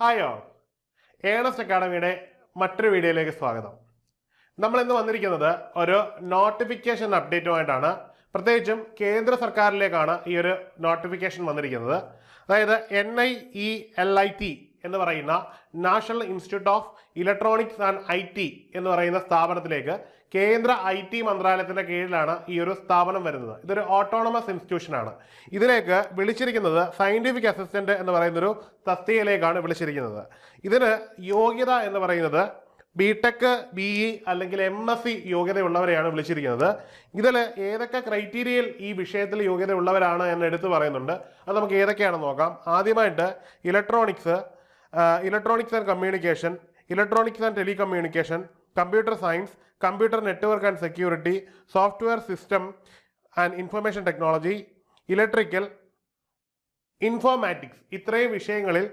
Hi all, Ernest അക്കാഡമിയുടെ മറ്റൊരു വീഡിയോയിലേക്ക് സ്വാഗതം. നമ്മൾ ഇന്ന് വന്നിരിക്കുന്നത് ഒരു നോട്ടിഫിക്കേഷൻ അപ്ഡേറ്റുമായിട്ടാണ്. പ്രത്യേകിച്ചും കേന്ദ്ര സർക്കാരിലേക്കാണ് ഈ ഒരു നോട്ടിഫിക്കേഷൻ വന്നിരിക്കുന്നത്. അതായത് NIELIT എന്ന് പറയുന്ന national institute of electronics and IT എന്ന് പറയുന്ന സ്ഥാപനത്തിലേക്ക് കേന്ദ്ര IT മന്ത്രാലയത്തിന്റെ കീഴിലാണ് ഈ ഒരു സ്ഥാപനം വരുന്നത്. ഇതൊരു ഓട്ടോണമസ് ഇൻസ്റ്റിറ്റ്യൂഷൻ ആണ്. ഇതിലേക്ക് വിളിച്ചിരിക്കുന്നത് സയന്റിഫിക് അസിസ്റ്റന്റ് എന്ന് പറയുന്നൊരു തസ്തികയിലേക്കാണ് വിളിച്ചിരിക്കുന്നത്. ഇതിന് യോഗ്യത എന്ന് പറയുന്നത് BTech, BE അല്ലെങ്കിൽ MSc യോഗ്യതയുള്ളവരെയാണ് വിളിച്ചിരിക്കുന്നത്. ഇതിൽ ഏതൊക്കെ ക്രൈറ്റീരിയയിൽ ഈ വിഷയത്തിൽ യോഗ്യതയുള്ളവരാണ് എന്ന് എടുത്തു പറയുന്നുണ്ട്. അത് നമുക്ക് ഏതൊക്കെയാണെന്ന് നോക്കാം. ആദ്യമായിട്ട് electronics and communication, electronics and telecommunication, computer science, computer network and security, software system and information technology, electrical, informatics, ഇത്രയും വിഷയങ്ങളിൽ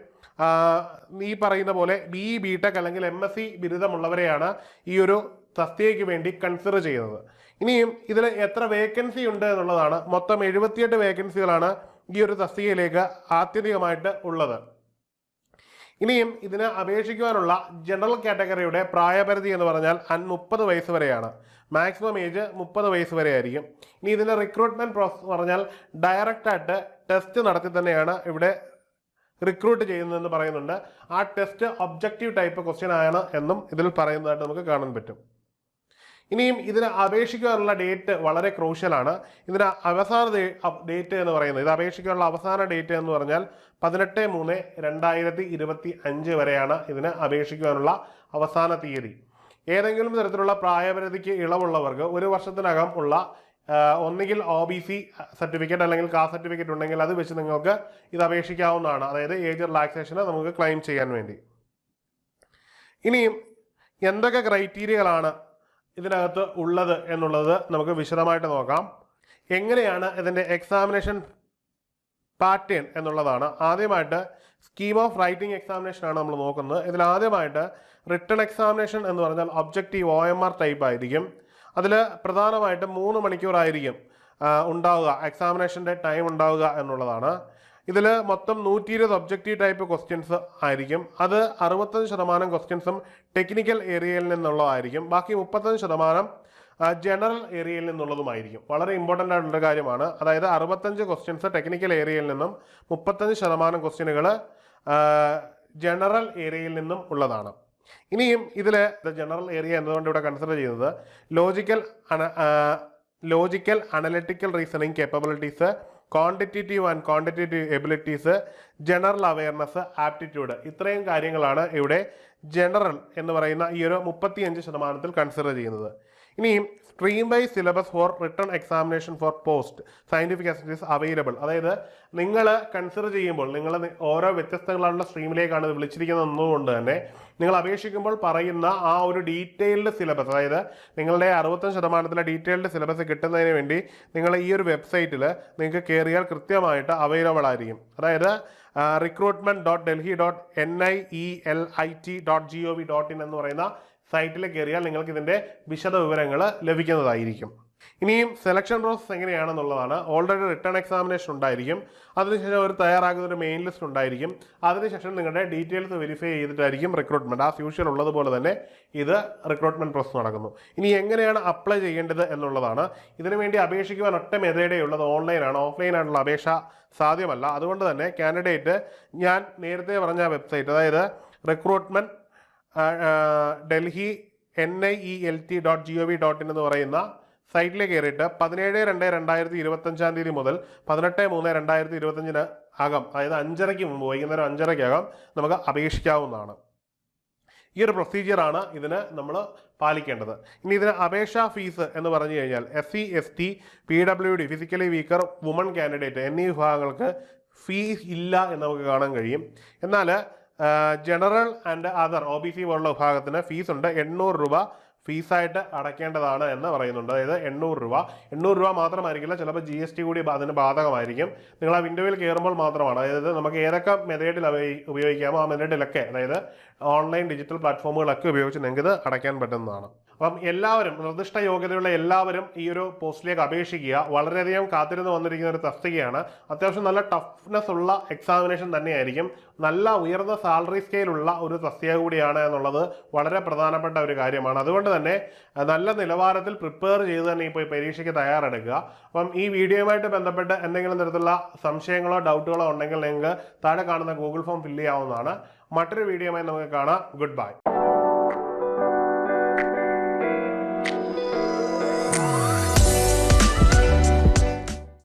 ഈ പറയുന്ന പോലെ BE, BTech അല്ലെങ്കിൽ MSc ബിരുദമുള്ളവരെയാണ് ഈ ഒരു തസ്തികയ്ക്ക് വേണ്ടി കൺസിഡർ ചെയ്യുന്നത്. ഇനിയും ഇതിൽ എത്ര വേക്കൻസി ഉണ്ട് എന്നുള്ളതാണ്. മൊത്തം 78 വേക്കൻസികളാണ് ഈ ഒരു തസ്തികയിലേക്ക് ആത്യന്തികമായിട്ട് ഉള്ളത്. ഇനിയും ഇതിന് അപേക്ഷിക്കുവാനുള്ള ജനറൽ കാറ്റഗറിയുടെ പ്രായപരിധി എന്ന് പറഞ്ഞാൽ 30 വയസ്സ് വരെയാണ്. മാക്സിമം ഏജ് 30 വയസ്സ് വരെ ആയിരിക്കും. ഇനി ഇതിൻ്റെ റിക്രൂട്ട്മെന്റ് പ്രോസസ് പറഞ്ഞാൽ ഡയറക്റ്റായിട്ട് ടെസ്റ്റ് നടത്തി തന്നെയാണ് ഇവിടെ റിക്രൂട്ട് ചെയ്യുന്നതെന്ന് പറയുന്നുണ്ട്. ആ ടെസ്റ്റ് ഒബ്ജക്റ്റീവ് ടൈപ്പ് ക്വസ്റ്റ്യൻ ആണ് എന്നും ഇതിൽ പറയുന്നതായിട്ട് നമുക്ക് കാണാൻ പറ്റും. ഇനിയും ഇതിന് അപേക്ഷിക്കാനുള്ള ഡേറ്റ് വളരെ ക്രൂഷ്യലാണ്. ഇതിന് അവസാന ഡേറ്റ് എന്ന് പറയുന്നത്, ഇത് അപേക്ഷിക്കാനുള്ള അവസാന ഡേറ്റ് എന്ന് പറഞ്ഞാൽ 18/3/2025 വരെയാണ് ഇതിന് അപേക്ഷിക്കാനുള്ള അവസാന തീയതി. ഏതെങ്കിലും തരത്തിലുള്ള പ്രായപരിധിക്ക് ഇളവുള്ളവർക്ക് 1 വർഷത്തിനകം ഉള്ള ഒന്നുകിൽ OBC സർട്ടിഫിക്കറ്റ് അല്ലെങ്കിൽ കാസ്റ്റ് സർട്ടിഫിക്കറ്റ് ഉണ്ടെങ്കിൽ അത് വെച്ച് നിങ്ങൾക്ക് ഇത് അപേക്ഷിക്കാവുന്നതാണ്. അതായത് ഏജ് റിലാക്സേഷന് നമുക്ക് ക്ലെയിം ചെയ്യാൻ വേണ്ടി. ഇനിയും എന്തൊക്കെ ക്രൈറ്റീരിയകളാണ് ഇതിനകത്ത് ഉള്ളത് എന്നുള്ളത് നമുക്ക് വിശദമായിട്ട് നോക്കാം. എങ്ങനെയാണ് ഇതിൻ്റെ എക്സാമിനേഷൻ പാറ്റേൺ എന്നുള്ളതാണ്. ആദ്യമായിട്ട് സ്കീം ഓഫ് റൈറ്റിംഗ് എക്സാമിനേഷൻ ആണ് നമ്മൾ നോക്കുന്നത്. ഇതിൽ ആദ്യമായിട്ട് റിട്ടൺ എക്സാമിനേഷൻ എന്ന് പറഞ്ഞാൽ ഒബ്ജക്റ്റീവ് OMR ടൈപ്പ് ആയിരിക്കും. അതിൽ പ്രധാനമായിട്ടും 3 മണിക്കൂറായിരിക്കും ഉണ്ടാവുക, എക്സാമിനേഷൻ്റെ ടൈം ഉണ്ടാവുക എന്നുള്ളതാണ്. ഇതിൽ മൊത്തം 120 ഒബ്ജക്റ്റീവ് ടൈപ്പ് ക്വസ്റ്റ്യൻസ് ആയിരിക്കും. അത് 65% ക്വസ്റ്റ്യൻസും ടെക്നിക്കൽ ഏരിയയിൽ നിന്നുള്ളതായിരിക്കും. ബാക്കി 35% ജനറൽ ഏരിയയിൽ നിന്നുള്ളതുമായിരിക്കും. വളരെ ഇമ്പോർട്ടൻ്റ് ആയിട്ടുള്ള കാര്യമാണ്. അതായത് 65 ക്വസ്റ്റ്യൻസ് ടെക്നിക്കൽ ഏരിയയിൽ നിന്നും 35% ക്വസ്റ്റ്യനുകൾ ജനറൽ ഏരിയയിൽ നിന്നും ഉള്ളതാണ്. ഇനിയും ഇതിൽ ജനറൽ ഏരിയ എന്നതുകൊണ്ട് ഇവിടെ കൺസിഡർ ചെയ്യുന്നത് logical analytical reasoning capabilities, quantitative and quantitative abilities, general awareness, aptitude, ഇത്രയും കാര്യങ്ങളാണ് ഇവിടെ ജനറൽ എന്ന് പറയുന്ന ഈ ഒരു 35% കൺസിഡർ ചെയ്യുന്നത്. ഇനിയും stream wise syllabus for written examination for post scientific assistance available. അതായത് നിങ്ങൾ കൺസിഡർ ചെയ്യുമ്പോൾ നിങ്ങൾ ഓരോ വ്യത്യസ്തങ്ങളായുള്ള സ്ട്രീമിലേക്കാണ് ഇത് വിളിച്ചിരിക്കുന്നത് എന്നതുകൊണ്ട് തന്നെ നിങ്ങൾ അപേക്ഷിക്കുമ്പോൾ പറയുന്ന ആ ഒരു ഡീറ്റെയിൽഡ് സിലബസ്, അതായത് നിങ്ങളുടെ 65% ഡീറ്റെയിൽഡ് സിലബസ് കിട്ടുന്നതിന് വേണ്ടി നിങ്ങൾ ഈ ഒരു വെബ്സൈറ്റിൽ നിങ്ങൾക്ക് കയറിയാൽ കൃത്യമായിട്ട് അവൈലബിൾ ആയിരിക്കും. അതായത് recruitment.delhi.nielt.gov.in എന്ന് പറയുന്ന സൈറ്റിൽ കയറിയാൽ നിങ്ങൾക്ക് ഇതിൻ്റെ വിശദ വിവരങ്ങൾ ലഭിക്കുന്നതായിരിക്കും. ഇനിയും സെലക്ഷൻ പ്രോസസ് എങ്ങനെയാണെന്നുള്ളതാണ്. ഓൾറെഡി റിട്ടേൺ എക്സാമിനേഷൻ ഉണ്ടായിരിക്കും. അതിനുശേഷം ഒരു തയ്യാറാക്കുന്ന ഒരു മെയിൻ ലിസ്റ്റ് ഉണ്ടായിരിക്കും. അതിനുശേഷം നിങ്ങളുടെ ഡീറ്റെയിൽസ് വെരിഫൈ ചെയ്തിട്ടായിരിക്കും റിക്രൂട്ട്മെന്റ്. ആസ് യൂഷ്വൽ ഉള്ളതുപോലെ തന്നെ ഇത് റിക്രൂട്ട്മെന്റ് പ്രോസസ് നടക്കുന്നു. ഇനി എങ്ങനെയാണ് അപ്ലൈ ചെയ്യേണ്ടത് എന്നുള്ളതാണ്. ഇതിനു വേണ്ടി അപേക്ഷിക്കുവാൻ ഒറ്റ മെത്തേഡേ ഉള്ളത്, ഓൺലൈനാണ്. ഓഫ്ലൈൻ ആയിട്ടുള്ള അപേക്ഷ സാധ്യമല്ല. അതുകൊണ്ട് തന്നെ കാൻഡിഡേറ്റ് ഞാൻ നേരത്തെ പറഞ്ഞ വെബ്സൈറ്റ്, അതായത് റിക്രൂട്ട്മെന്റ് ഡൽഹി NIELT.gov.in എന്ന് പറയുന്ന സൈറ്റിലേക്ക് കയറിയിട്ട് 17/2/2025 മുതൽ 18/3/2025 അകം, അതായത് 5:30 മുമ്പ്, വൈകുന്നേരം 5:30 നമുക്ക് അപേക്ഷിക്കാവുന്നതാണ്. ഈ ഒരു പ്രൊസീജിയറാണ് ഇതിന് നമ്മൾ പാലിക്കേണ്ടത്. ഇനി ഇതിന് അപേക്ഷാ ഫീസ് എന്ന് പറഞ്ഞു കഴിഞ്ഞാൽ SC, ST, PWD, physically weaker, woman candidate എന്നീ വിഭാഗങ്ങൾക്ക് ഫീസ് ഇല്ല എന്ന് നമുക്ക് കാണാൻ കഴിയും. എന്നാൽ ജനറൽ ആൻഡ് അതർ OBC പോലുള്ള വിഭാഗത്തിന് ഫീസ് ഉണ്ട്. 800 രൂപ ഫീസായിട്ട് അടയ്ക്കേണ്ടതാണ് എന്ന് പറയുന്നുണ്ട്. അതായത് 800 രൂപ മാത്രമായിരിക്കില്ല, ചിലപ്പോൾ GST കൂടി അതിന് ബാധകമായിരിക്കും. നിങ്ങൾ ആ വിൻഡോയിൽ കയറുമ്പോൾ മാത്രമാണ്. അതായത് നമുക്ക് ഏതൊക്കെ മെത്തേഡിൽ ഉപയോഗിക്കാമോ ആ മെത്തേഡിലൊക്കെ, അതായത് ഓൺലൈൻ ഡിജിറ്റൽ പ്ലാറ്റ്ഫോമുകളൊക്കെ ഉപയോഗിച്ച് നിങ്ങൾക്ക് ഇത് അടയ്ക്കാൻ പറ്റുന്നതാണ്. അപ്പം എല്ലാവരും നിർദ്ദിഷ്ട യോഗ്യതയുള്ള എല്ലാവരും ഈ ഒരു പോസ്റ്റിലേക്ക് അപേക്ഷിക്കുക. വളരെയധികം കാത്തിരുന്ന് വന്നിരിക്കുന്ന ഒരു തസ്തികയാണ്. അത്യാവശ്യം നല്ല ടഫ്നെസ് ഉള്ള എക്സാമിനേഷൻ തന്നെയായിരിക്കും. നല്ല ഉയർന്ന സാലറി സ്കെയിലുള്ള ഒരു തസ്തിക കൂടിയാണ് എന്നുള്ളത് വളരെ പ്രധാനപ്പെട്ട ഒരു കാര്യമാണ്. അതുകൊണ്ട് തന്നെ നല്ല നിലവാരത്തിൽ പ്രിപ്പയർ ചെയ്ത് തന്നെ ഇപ്പോൾ ഈ പരീക്ഷയ്ക്ക് തയ്യാറെടുക്കുക. അപ്പം ഈ വീഡിയോയുമായിട്ട് ബന്ധപ്പെട്ട് എന്തെങ്കിലും തരത്തിലുള്ള സംശയങ്ങളോ ഡൗട്ടുകളോ ഉണ്ടെങ്കിൽ നിങ്ങൾക്ക് താഴെ കാണുന്ന ഗൂഗിൾ ഫോം ഫില്ല് ചെയ്യാവുന്നതാണ്. മറ്റൊരു വീഡിയോയുമായി നമുക്ക് കാണാം. Good bye.